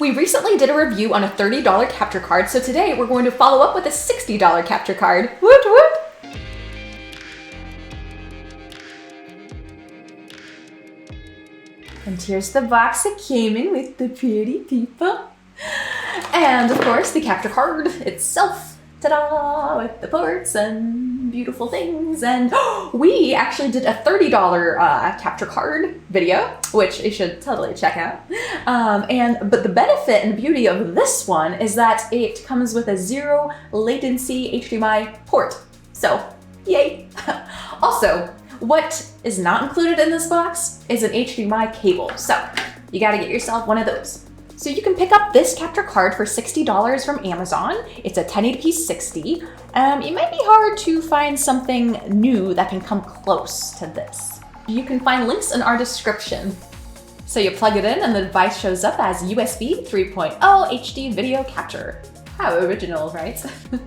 We recently did a review on a $30 capture card, so today we're going to follow up with a $60 capture card. Woot woot! And here's the box it came in with the pretty people. And of course the capture card itself. Ta-da! With the ports and beautiful things. And we actually did a $30 capture card video, which you should totally check out. But the benefit and beauty of this one is that it comes with a zero latency HDMI port. So, yay! Also, what is not included in this box is an HDMI cable. So, you gotta get yourself one of those. So you can pick up this capture card for $60 from Amazon. It's a 1080p 60. It might be hard to find something new that can come close to this. You can find links in our description. So you plug it in and the device shows up as USB 3.0 HD video capture. How original, right?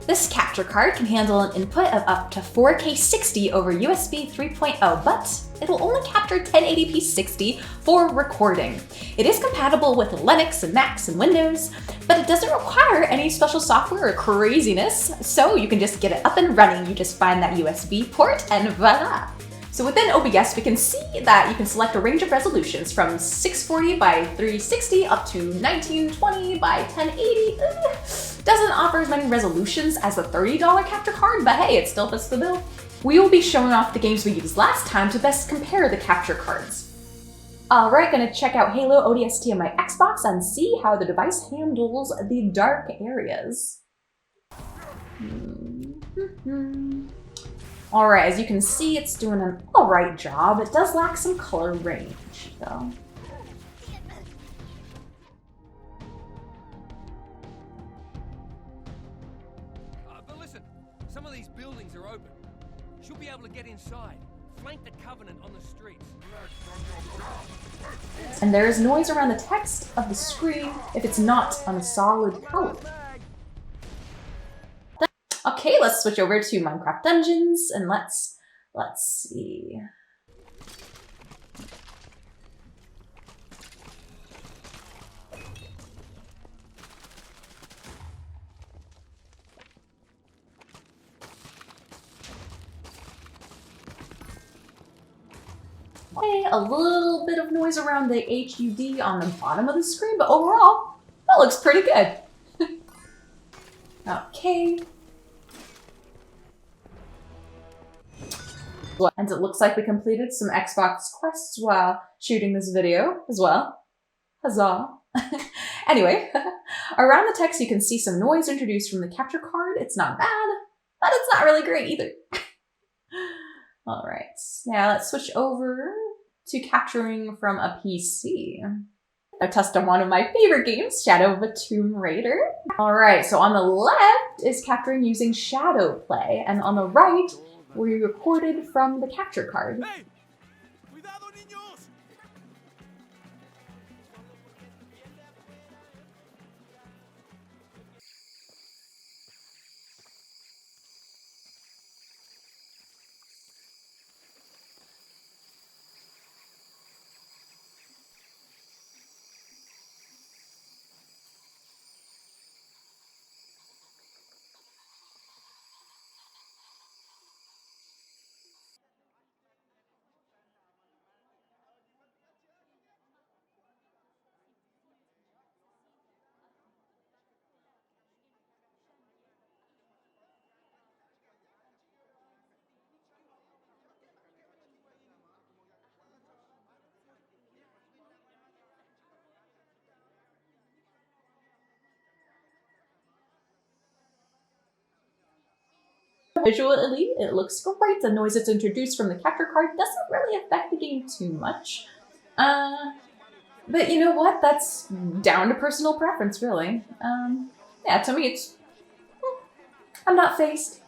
This capture card can handle an input of up to 4K 60 over USB 3.0, but it'll only capture 1080p 60 for recording. It is compatible with Linux and Macs and Windows, but it doesn't require any special software or craziness, so you can just get it up and running. You just find that USB port and voila! So within OBS, we can see that you can select a range of resolutions from 640 by 360 up to 1920 by 1080. Doesn't offer as many resolutions as the $30 capture card, but hey, it still fits the bill. We will be showing off the games we used last time to best compare the capture cards. Alright, gonna check out Halo ODST on my Xbox and see how the device handles the dark areas. Alright, as you can see, it's doing an alright job. It does lack some color range, though. But listen, some of these buildings are open. She'll be able to get inside. Flank the Covenant on the streets. And there is noise around the text of the screen if it's not on a solid color. Okay, let's switch over to Minecraft Dungeons and let's see. Okay, a little bit of noise around the HUD on the bottom of the screen, but overall, that looks pretty good. Okay. And it looks like we completed some Xbox quests while shooting this video as well. Huzzah. Anyway, around the text you can see some noise introduced from the capture card. It's not bad, but it's not really great either. Alright, now let's switch over to capturing from a PC. I tested on one of my favorite games, Shadow of a Tomb Raider. Alright, so on the left is capturing using Shadow Play, and on the right, we recorded from the capture card. Hey! Cuidado, niños! Visually, it looks great. The noise that's introduced from the capture card doesn't really affect the game too much. But you know what? That's down to personal preference, really. Yeah, to me it's... I'm not phased.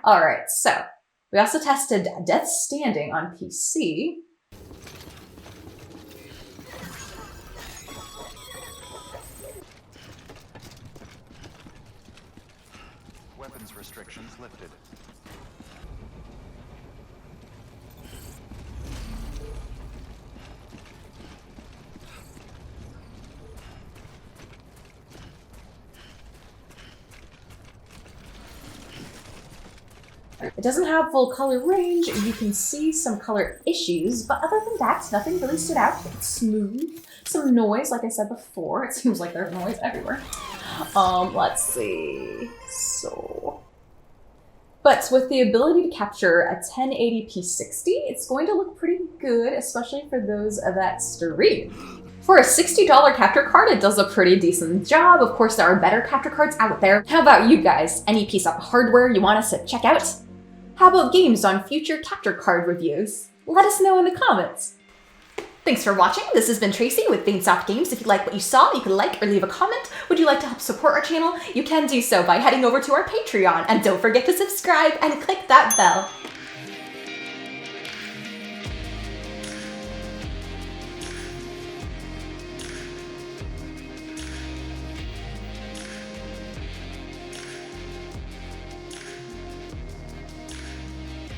Alright, so we also tested Death Stranding on PC. Weapons restrictions lifted. It doesn't have full color range. You can see some color issues, but other than that, nothing really stood out. It's smooth. Some noise, like I said before. It seems like there's noise everywhere. Let's see. But with the ability to capture a 1080p 60, it's going to look pretty good, especially for those that stream. For a $60 capture card, it does a pretty decent job. Of course, there are better capture cards out there. How about you guys? Any piece of hardware you want us to check out? How about games on future capture card reviews? Let us know in the comments. Thanks for watching. This has been Tracy with VainSoftGames. If you like what you saw, you can like or leave a comment. Would you like to help support our channel? You can do so by heading over to our Patreon. And don't forget to subscribe and click that bell.